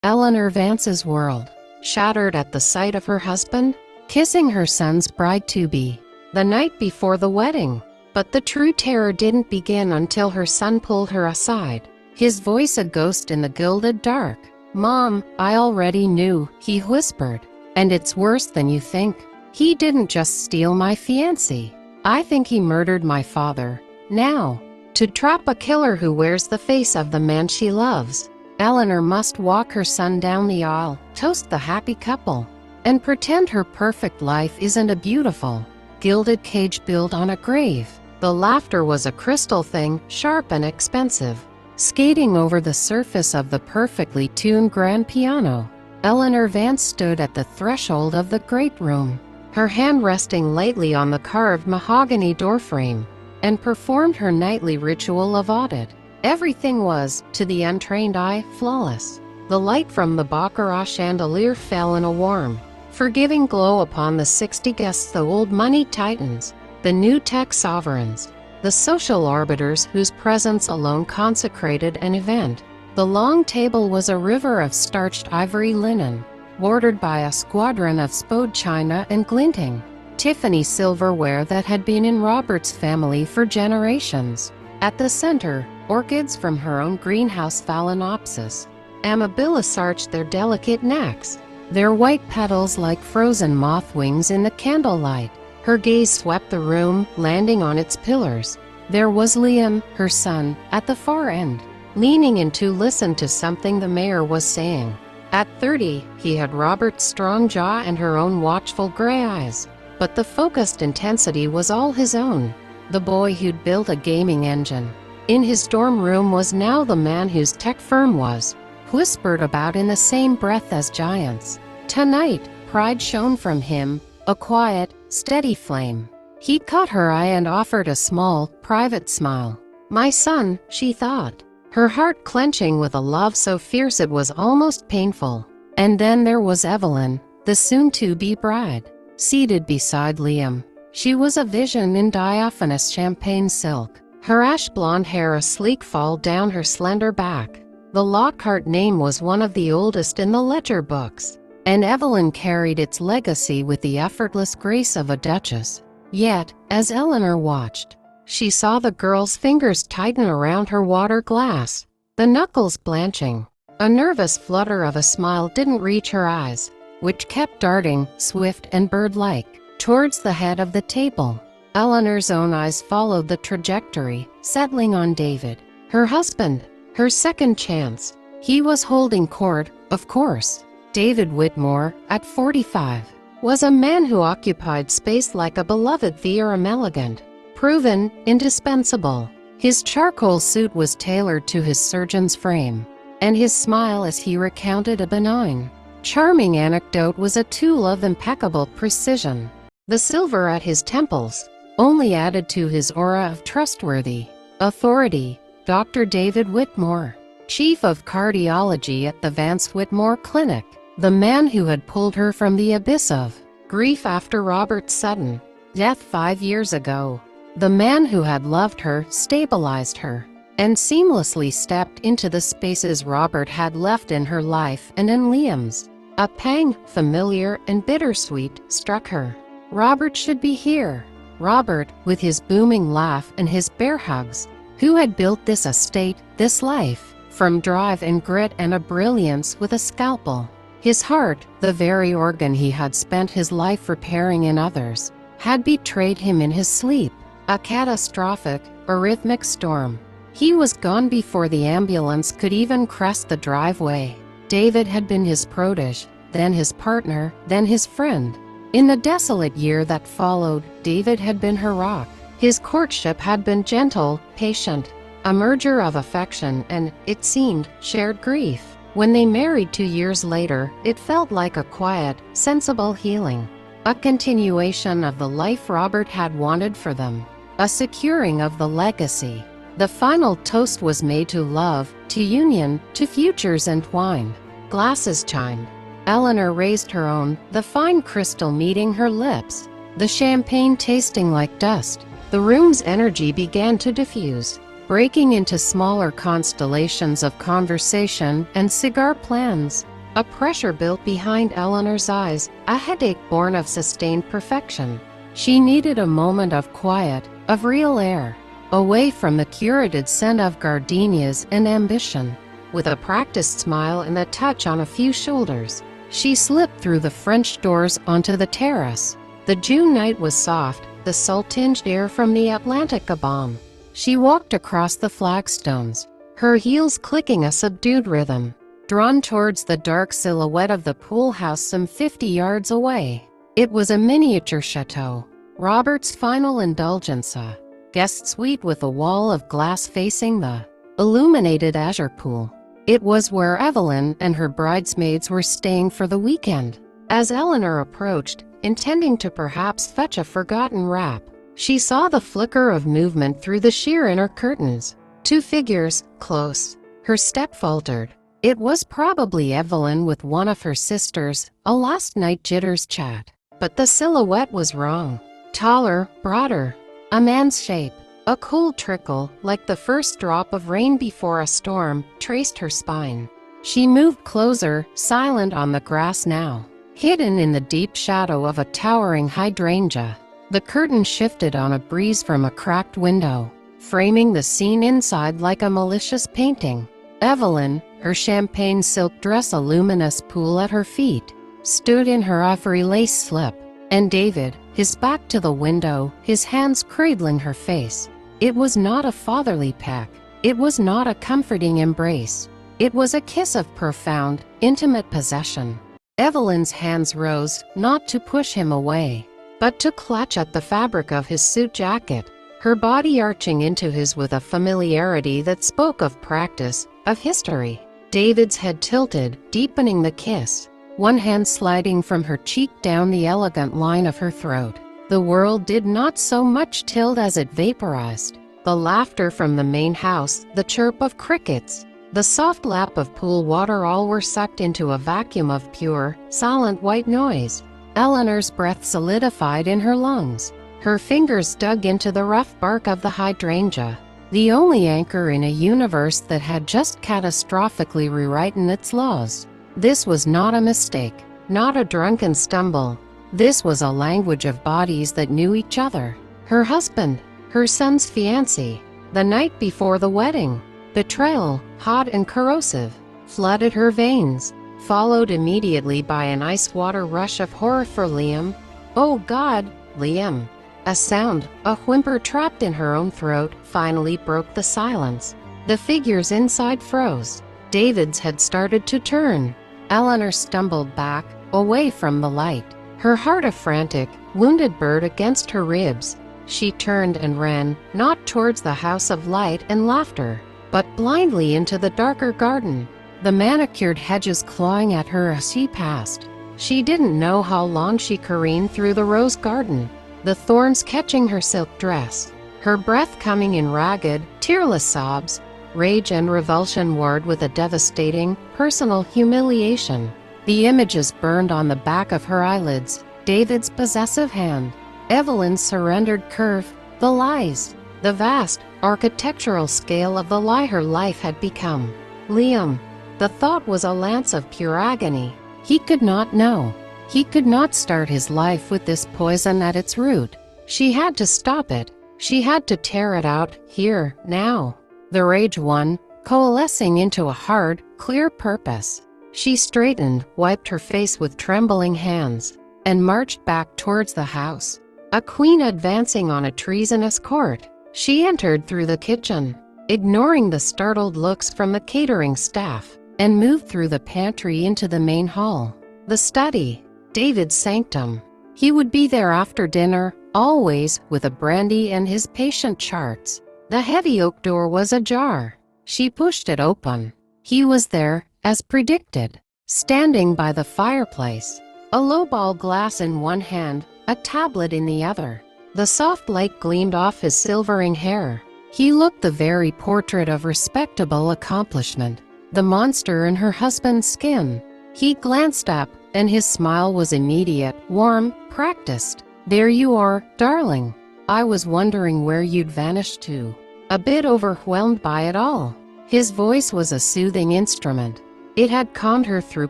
Eleanor Vance's world shattered at the sight of her husband kissing her son's bride-to-be the night before the wedding. But the true terror didn't begin until her son pulled her aside, his voice a ghost in the gilded dark. "Mom, I already knew," he whispered. "And it's worse than you think. He didn't just steal my fiancée. I think he murdered my father. Now, to trap a killer who wears the face of the man she loves, Eleanor must walk her son down the aisle, toast the happy couple, and pretend her perfect life isn't a beautiful, gilded cage built on a grave." The laughter was a crystal thing, sharp and expensive, skating over the surface of the perfectly tuned grand piano. Eleanor Vance stood at the threshold of the great room, her hand resting lightly on the carved mahogany doorframe, and performed her nightly ritual of audit. Everything was, to the untrained eye, flawless. The light from the baccarat chandelier fell in a warm, forgiving glow upon the 60 guests, the old money titans, the new tech sovereigns, the social arbiters whose presence alone consecrated an event. The long table was a river of starched ivory linen, bordered by a squadron of spode china and glinting Tiffany silverware that had been in Robert's family for generations. At the center, orchids from her own greenhouse Phalaenopsis amabilis arched their delicate necks, their white petals like frozen moth wings in the candlelight. Her gaze swept the room, landing on its pillars. There was Liam, her son, at the far end, leaning in to listen to something the mayor was saying. At 30, he had Robert's strong jaw and her own watchful gray eyes, but the focused intensity was all his own. The boy who'd built a gaming engine in his dorm room was now the man whose tech firm was whispered about in the same breath as giants. Tonight, pride shone from him, a quiet, steady flame. He caught her eye and offered a small, private smile. "My son," she thought, her heart clenching with a love so fierce it was almost painful. And then there was Evelyn, the soon-to-be bride, seated beside Liam. She was a vision in diaphanous champagne silk, her ash-blonde hair a sleek fall down her slender back. The Lockhart name was one of the oldest in the ledger books, and Evelyn carried its legacy with the effortless grace of a duchess. Yet, as Eleanor watched, she saw the girl's fingers tighten around her water glass, the knuckles blanching. A nervous flutter of a smile didn't reach her eyes, which kept darting, swift and bird-like, towards the head of the table. Eleanor's own eyes followed the trajectory, settling on David, her husband, her second chance. He was holding court, of course. David Whitmore, at 45, was a man who occupied space like a beloved theorem elegant, proven, indispensable. His charcoal suit was tailored to his surgeon's frame, and his smile as he recounted a benign, charming anecdote was a tool of impeccable precision. The silver at his temples only added to his aura of trustworthy authority. Dr. David Whitmore, chief of cardiology at the Vance Whitmore Clinic, the man who had pulled her from the abyss of grief after Robert's sudden death 5 years ago, the man who had loved her, stabilized her, and seamlessly stepped into the spaces Robert had left in her life and in Liam's. A pang, familiar and bittersweet, struck her. Robert should be here. Robert, with his booming laugh and his bear hugs, who had built this estate, this life, from drive and grit and a brilliance with a scalpel. His heart, the very organ he had spent his life repairing in others, had betrayed him in his sleep. A catastrophic, arrhythmic storm. He was gone before the ambulance could even crest the driveway. David had been his protege, then his partner, then his friend. In the desolate year that followed, David had been her rock. His courtship had been gentle, patient, a merger of affection and, it seemed, shared grief. When they married 2 years later, it felt like a quiet, sensible healing, a continuation of the life Robert had wanted for them, a securing of the legacy. The final toast was made to love, to union, to futures entwined. Glasses chimed. Eleanor raised her own, the fine crystal meeting her lips, the champagne tasting like dust. The room's energy began to diffuse. breaking into smaller constellations of conversation and cigar plans. A pressure built behind Eleanor's eyes, a headache born of sustained perfection. She needed a moment of quiet, of real air, away from the curated scent of gardenias and ambition. With a practiced smile and a touch on a few shoulders, she slipped through the French doors onto the terrace. The June night was soft, the salt-tinged air from the Atlantic a balm. She walked across the flagstones, her heels clicking a subdued rhythm, drawn towards the dark silhouette of the pool house some 50 yards away. It was a miniature chateau, Robert's final indulgence, a guest suite with a wall of glass facing the illuminated azure pool. It was where Evelyn and her bridesmaids were staying for the weekend. As Eleanor approached, intending to perhaps fetch a forgotten wrap, she saw the flicker of movement through the sheer inner curtains. 2 figures, close. Her step faltered. It was probably Evelyn with one of her sisters, a last night jitters chat. But the silhouette was wrong. Taller, broader, a man's shape. A cool trickle, like the first drop of rain before a storm, traced her spine. She moved closer, silent on the grass now, hidden in the deep shadow of a towering hydrangea. The curtain shifted on a breeze from a cracked window, framing the scene inside like a malicious painting. Evelyn, her champagne silk dress a luminous pool at her feet, stood in her ivory lace slip, and David, his back to the window, his hands cradling her face. It was not a fatherly peck. It was not a comforting embrace. It was a kiss of profound, intimate possession. Evelyn's hands rose, not to push him away, but to clutch at the fabric of his suit jacket, her body arching into his with a familiarity that spoke of practice, of history. David's head tilted, deepening the kiss, one hand sliding from her cheek down the elegant line of her throat. The world did not so much tilt as it vaporized. The laughter from the main house, the chirp of crickets, the soft lap of pool water, all were sucked into a vacuum of pure, silent white noise. Eleanor's breath solidified in her lungs. Her fingers dug into the rough bark of the hydrangea, the only anchor in a universe that had just catastrophically rewritten its laws. This was not a mistake, not a drunken stumble. This was a language of bodies that knew each other. Her husband, her son's fiancé. The night before the wedding. Betrayal, hot and corrosive, flooded her veins, followed immediately by an ice-water rush of horror for Liam. Oh God, Liam! A sound, a whimper trapped in her own throat, finally broke the silence. The figures inside froze. David's had started to turn. Eleanor stumbled back, away from the light, her heart a frantic, wounded bird against her ribs. She turned and ran, not towards the house of light and laughter, but blindly into the darker garden, the manicured hedges clawing at her as she passed. She didn't know how long she careened through the rose garden, the thorns catching her silk dress, her breath coming in ragged, tearless sobs. Rage and revulsion warred with a devastating, personal humiliation. The images burned on the back of her eyelids, David's possessive hand, Evelyn's surrendered curve, the lies, the vast, architectural scale of the lie her life had become. Liam. The thought was a lance of pure agony. He could not know. He could not start his life with this poison at its root. She had to stop it. She had to tear it out, here, now. The rage won, coalescing into a hard, clear purpose. She straightened, wiped her face with trembling hands, and marched back towards the house. A queen advancing on a treasonous court. She entered through the kitchen, ignoring the startled looks from the catering staff, and moved through the pantry into the main hall. The study, David's sanctum. He would be there after dinner, always, with a brandy and his patient charts. The heavy oak door was ajar. She pushed it open. He was there, as predicted, standing by the fireplace, a lowball glass in one hand, a tablet in the other. The soft light gleamed off his silvering hair. He looked the very portrait of respectable accomplishment, the monster in her husband's skin. He glanced up, and his smile was immediate, warm, practiced. "There you are, darling. I was wondering where you'd vanished to." a bit overwhelmed by it all. His voice was a soothing instrument. It had calmed her through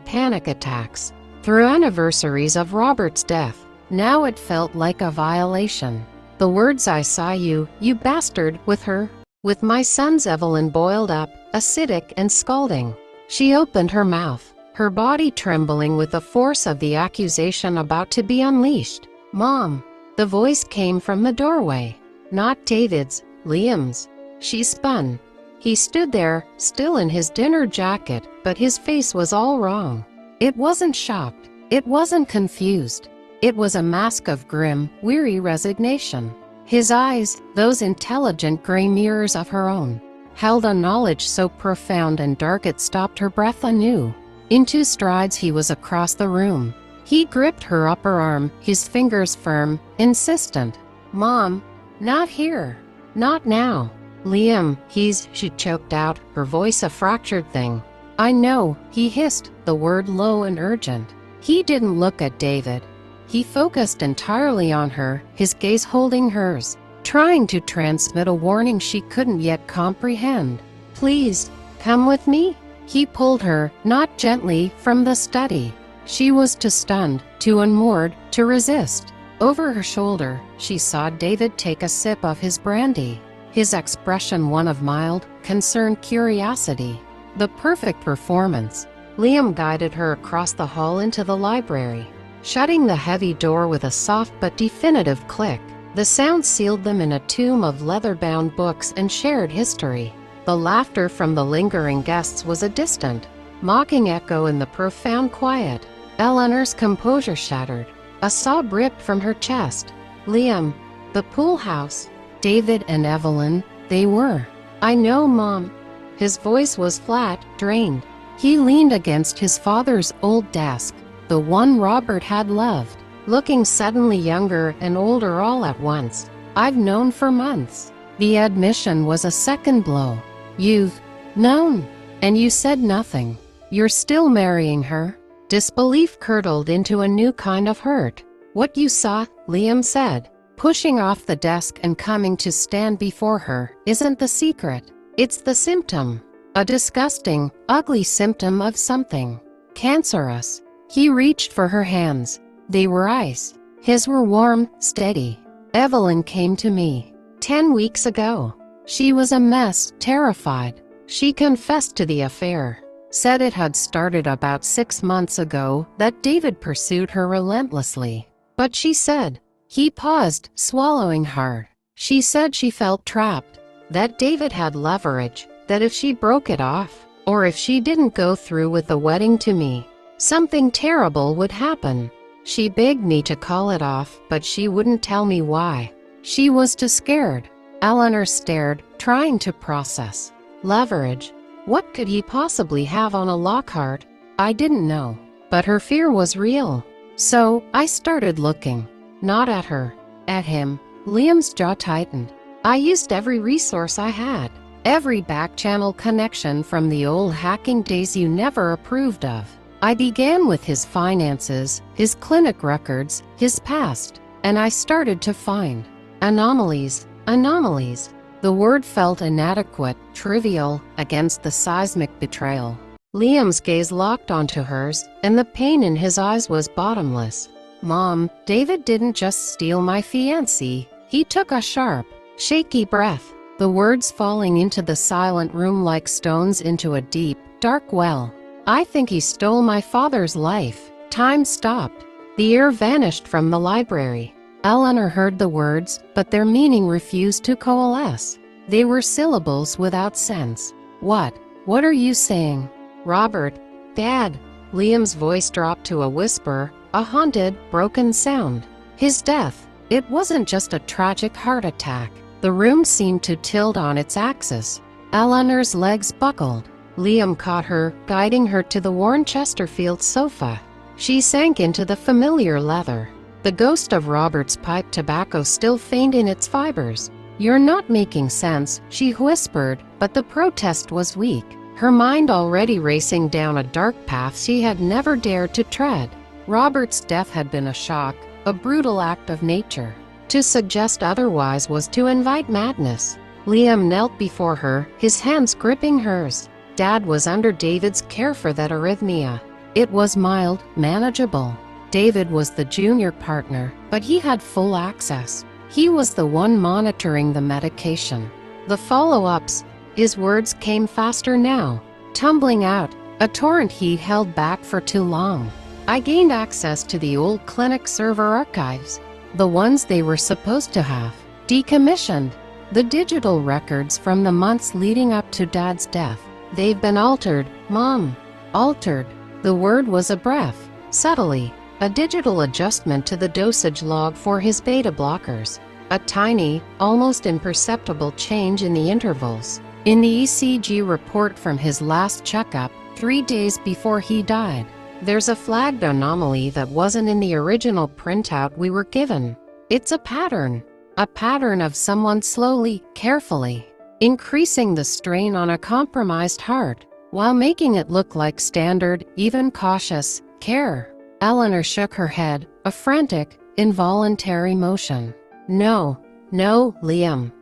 panic attacks, through anniversaries of Robert's death. Now it felt like a violation. The words "I saw you, you bastard," with her, with my son's Evelyn boiled up, acidic and scalding. She opened her mouth, her body trembling with the force of the accusation about to be unleashed. "Mom." The voice came from the doorway. Not David's, Liam's. She spun. He stood there, still in his dinner jacket, but his face was all wrong. It wasn't shocked. It wasn't confused. It was a mask of grim, weary resignation. His eyes, those intelligent gray mirrors of her own, held a knowledge so profound and dark it stopped her breath anew. In 2 strides he was across the room. He gripped her upper arm, his fingers firm, insistent. "Mom, not here. Not now. Liam, she choked out, her voice a fractured thing. "I know," he hissed, the word low and urgent. He didn't look at David. He focused entirely on her, his gaze holding hers, trying to transmit a warning she couldn't yet comprehend. "Please, come with me." He pulled her, not gently, from the study. She was too stunned, too unmoored, to resist. Over her shoulder, she saw David take a sip of his brandy, his expression one of mild, concerned curiosity. The perfect performance. Liam guided her across the hall into the library, shutting the heavy door with a soft but definitive click. The sound sealed them in a tomb of leather-bound books and shared history. The laughter from the lingering guests was a distant, mocking echo in the profound quiet. Eleanor's composure shattered. A sob ripped from her chest. "Liam, the pool house. David and Evelyn, they were." "I know, Mom." His voice was flat, drained. He leaned against his father's old desk, the one Robert had loved, looking suddenly younger and older all at once. "I've known for months." The admission was a second blow. "You've known, and you said nothing. You're still marrying her?" Disbelief curdled into a new kind of hurt. "What you saw," Liam said, pushing off the desk and coming to stand before her, "isn't the secret. It's the symptom. A disgusting, ugly symptom of something cancerous." He reached for her hands. They were ice. His were warm, steady. "Evelyn came to me 10 weeks ago. She was a mess, terrified. She confessed to the affair. Said it had started about 6 months ago, that David pursued her relentlessly. But she said," he paused, swallowing hard. "She said she felt trapped, that David had leverage, that if she broke it off, or if she didn't go through with the wedding to me, something terrible would happen. She begged me to call it off, but she wouldn't tell me why. She was too scared." Eleanor stared, trying to process. Leverage? What could he possibly have on a Lockhart? I didn't know. But her fear was real. So, I started looking. Not at her. At him. Liam's jaw tightened. I used every resource I had. Every back-channel connection from the old hacking days you never approved of. I began with his finances, his clinic records, his past. And I started to find anomalies. Anomalies. The word felt inadequate, trivial, against the seismic betrayal. Liam's gaze locked onto hers, and the pain in his eyes was bottomless. "Mom, David didn't just steal my fiancée. He took a sharp, shaky breath, the words falling into the silent room like stones into a deep, dark well. I think he stole my father's life." Time stopped. The air vanished from the library. Eleanor heard the words, but their meaning refused to coalesce. They were syllables without sense. What are you saying?" "Robert, Dad." Liam's voice dropped to a whisper, a haunted, broken sound. "His death. It wasn't just a tragic heart attack." The room seemed to tilt on its axis. Eleanor's legs buckled. Liam caught her, guiding her to the worn Chesterfield sofa. She sank into the familiar leather. The ghost of Robert's pipe tobacco still faint in its fibers. "You're not making sense," she whispered, but the protest was weak, her mind already racing down a dark path she had never dared to tread. Robert's death had been a shock, a brutal act of nature. To suggest otherwise was to invite madness. Liam knelt before her, his hands gripping hers. Dad was under David's care for that arrhythmia. It was mild, manageable. David was the junior partner, but he had full access. He was the one monitoring the medication. The follow-ups. His words came faster now, tumbling out, a torrent he held back for too long. I gained access to the old clinic server archives, the ones they were supposed to have decommissioned. The digital records from the months leading up to Dad's death. They've been altered, Mom. Altered. The word was a breath. Subtly. A digital adjustment to the dosage log for his beta blockers. A tiny, almost imperceptible change in the intervals. In the ECG report from his last checkup, 3 days before he died, there's a flagged anomaly that wasn't in the original printout we were given. It's a pattern. A pattern of someone slowly, carefully, increasing the strain on a compromised heart, while making it look like standard, even cautious, care. Eleanor shook her head, a frantic, involuntary motion. No, Liam.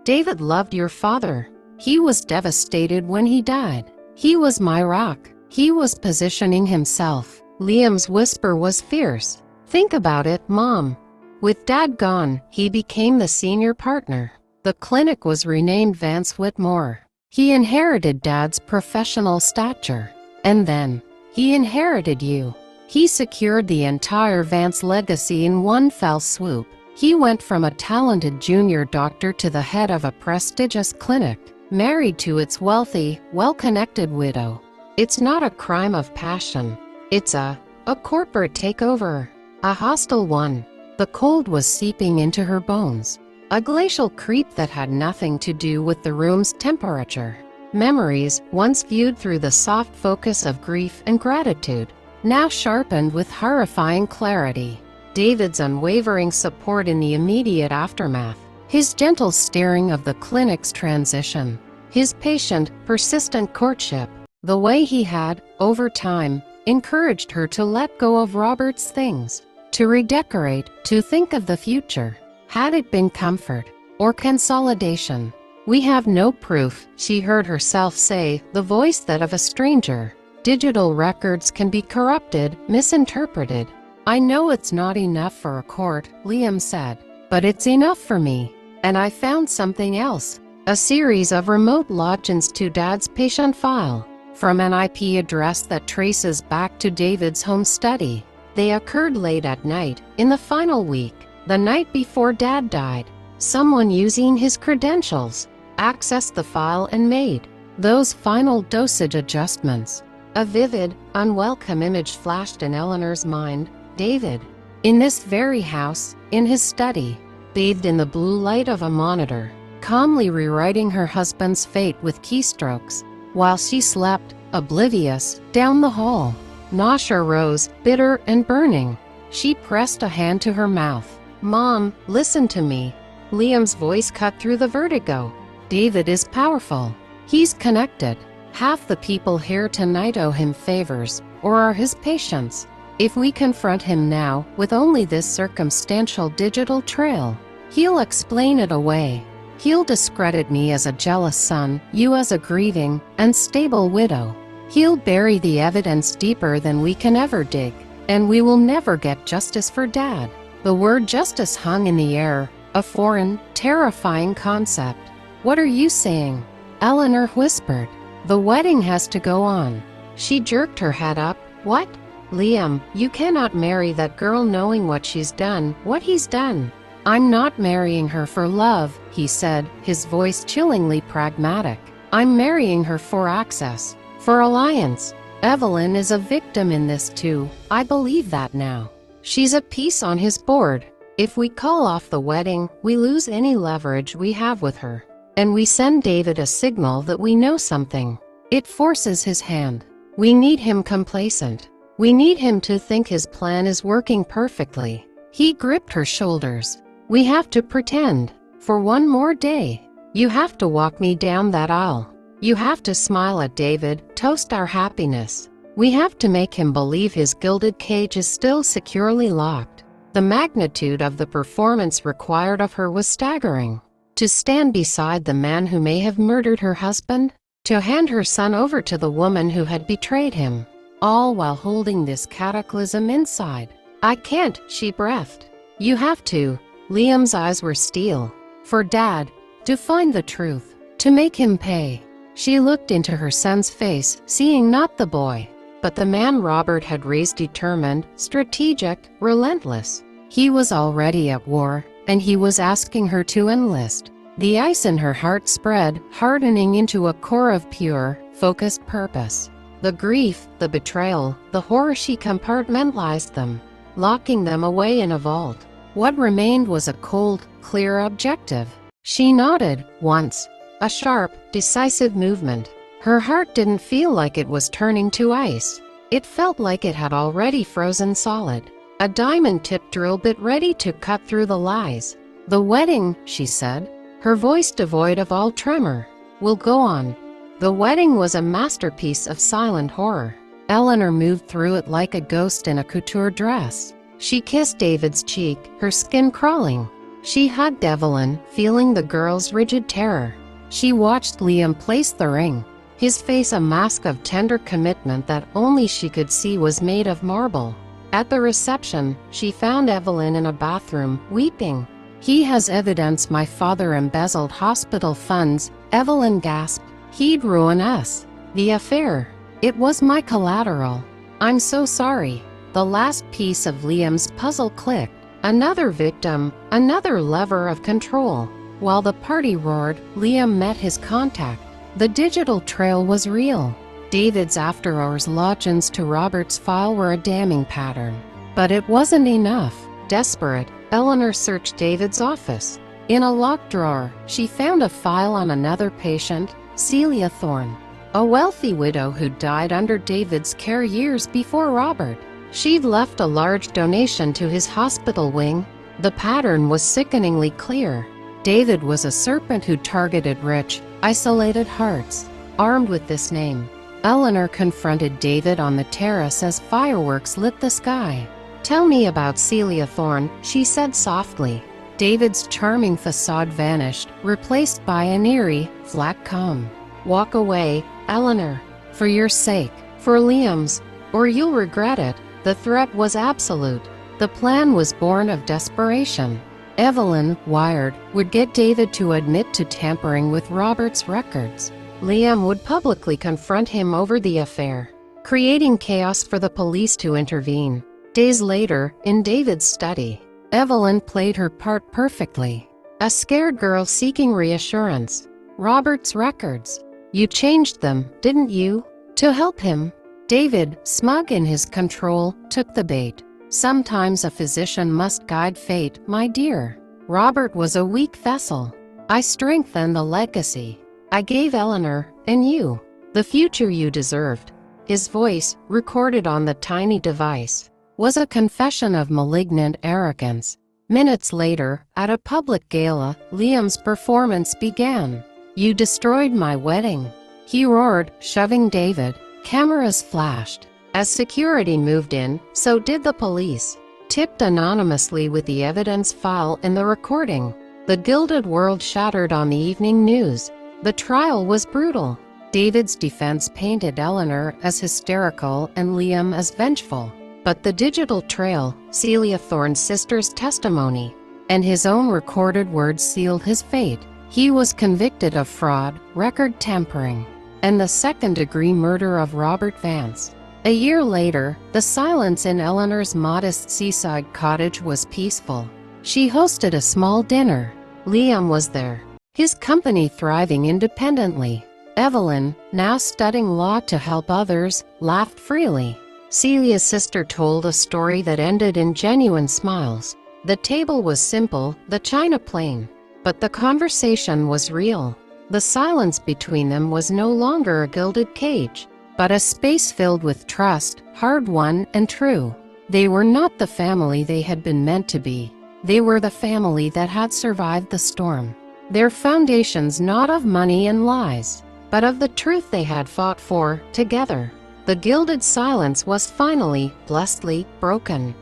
David loved your father. He was devastated when he died. He was my rock. He was positioning himself. Liam's whisper was fierce. Think about it, Mom. With Dad gone, he became the senior partner. The clinic was renamed Vance Whitmore. He inherited Dad's professional stature. And then, he inherited you. He secured the entire Vance legacy in one fell swoop. He went from a talented junior doctor to the head of a prestigious clinic, married to its wealthy, well-connected widow. It's not a crime of passion. It's a corporate takeover. A hostile one. The cold was seeping into her bones. A glacial creep that had nothing to do with the room's temperature. Memories, once viewed through the soft focus of grief and gratitude, now sharpened with horrifying clarity. David's unwavering support in the immediate aftermath. His gentle steering of the clinic's transition. His patient, persistent courtship. The way he had, over time, encouraged her to let go of Robert's things. To redecorate, to think of the future. Had it been comfort or consolidation? We have no proof, she heard herself say, the voice that of a stranger. Digital records can be corrupted, misinterpreted. I know it's not enough for a court, Liam said, but it's enough for me. And I found something else. A series of remote logins to Dad's patient file. From an IP address that traces back to David's home study. They occurred late at night, in the final week, the night before Dad died. Someone using his credentials accessed the file and made those final dosage adjustments. A vivid, unwelcome image flashed in Eleanor's mind. David, in this very house, in his study, bathed in the blue light of a monitor, calmly rewriting her husband's fate with keystrokes, while she slept, oblivious, down the hall. Nausea rose, bitter and burning. She pressed a hand to her mouth. Mom, listen to me. Liam's voice cut through the vertigo. David is powerful. He's connected. Half the people here tonight owe him favors, or are his patients. If we confront him now, with only this circumstantial digital trail, he'll explain it away. He'll discredit me as a jealous son, you as a grieving, unstable widow. He'll bury the evidence deeper than we can ever dig, and we will never get justice for Dad. The word justice hung in the air, a foreign, terrifying concept. What are you saying? Eleanor whispered. The wedding has to go on. She jerked her head up. What? Liam, you cannot marry that girl knowing what she's done, what he's done. I'm not marrying her for love, he said, his voice chillingly pragmatic. I'm marrying her for access, for alliance. Evelyn is a victim in this too. I believe that now. She's a piece on his board. If we call off the wedding, we lose any leverage we have with her. And we send David a signal that we know something. It forces his hand. We need him complacent. We need him to think his plan is working perfectly. He gripped her shoulders. We have to pretend. For one more day. You have to walk me down that aisle. You have to smile at David, toast our happiness. We have to make him believe his gilded cage is still securely locked. The magnitude of the performance required of her was staggering. To stand beside the man who may have murdered her husband? To hand her son over to the woman who had betrayed him? All while holding this cataclysm inside. "I can't," she breathed. "You have to." Liam's eyes were steel. "For Dad. To find the truth. To make him pay." She looked into her son's face, seeing not the boy, but the man Robert had raised, determined, strategic, relentless. He was already at war, and he was asking her to enlist. The ice in her heart spread, hardening into a core of pure, focused purpose. The grief, the betrayal, the horror, she compartmentalized them, locking them away in a vault. What remained was a cold, clear objective. She nodded, once. A sharp, decisive movement. Her heart didn't feel like it was turning to ice. It felt like it had already frozen solid. A diamond-tipped drill bit ready to cut through the lies. "The wedding," she said, her voice devoid of all tremor, "will go on." The wedding was a masterpiece of silent horror. Eleanor moved through it like a ghost in a couture dress. She kissed David's cheek, her skin crawling. She hugged Evelyn, feeling the girl's rigid terror. She watched Liam place the ring, his face a mask of tender commitment that only she could see was made of marble. At the reception, she found Evelyn in a bathroom, weeping. "He has evidence my father embezzled hospital funds," Evelyn gasped. "He'd ruin us. The affair. It was my collateral. I'm so sorry." The last piece of Liam's puzzle clicked. Another victim, another lever of control. While the party roared, Liam met his contact. The digital trail was real. David's after-hours logins to Robert's file were a damning pattern. But it wasn't enough. Desperate, Eleanor searched David's office. In a locked drawer, she found a file on another patient, Celia Thorne, a wealthy widow who died under David's care years before Robert. She'd left a large donation to his hospital wing. The pattern was sickeningly clear. David was a serpent who targeted rich, isolated hearts. Armed with this name, Eleanor confronted David on the terrace as fireworks lit the sky. "Tell me about Celia Thorne," she said softly. David's charming facade vanished, replaced by an eerie, flat calm. "Walk away, Eleanor. For your sake, for Liam's, or you'll regret it." The threat was absolute. The plan was born of desperation. Evelyn, wired, would get David to admit to tampering with Robert's records. Liam would publicly confront him over the affair, creating chaos for the police to intervene. Days later, in David's study, Evelyn played her part perfectly. A scared girl seeking reassurance. "Robert's records. You changed them, didn't you? To help him?" David, smug in his control, took the bait. "Sometimes a physician must guide fate, my dear. Robert was a weak vessel. I strengthened the legacy. I gave Eleanor, and you, the future you deserved." His voice, recorded on the tiny device, was a confession of malignant arrogance. Minutes later, at a public gala, Liam's performance began. "You destroyed my wedding," he roared, shoving David. Cameras flashed. As security moved in, so did the police, tipped anonymously with the evidence file and the recording. The gilded world shattered on the evening news. The trial was brutal. David's defense painted Eleanor as hysterical and Liam as vengeful. But the digital trail, Celia Thorne's sister's testimony, and his own recorded words sealed his fate. He was convicted of fraud, record tampering, and the second-degree murder of Robert Vance. A year later, the silence in Eleanor's modest seaside cottage was peaceful. She hosted a small dinner. Liam was there, his company thriving independently. Evelyn, now studying law to help others, laughed freely. Celia's sister told a story that ended in genuine smiles. The table was simple, the china plain, but the conversation was real. The silence between them was no longer a gilded cage, but a space filled with trust, hard-won and true. They were not the family they had been meant to be. They were the family that had survived the storm. Their foundations not of money and lies, but of the truth they had fought for, together. The gilded silence was finally, blessedly, broken.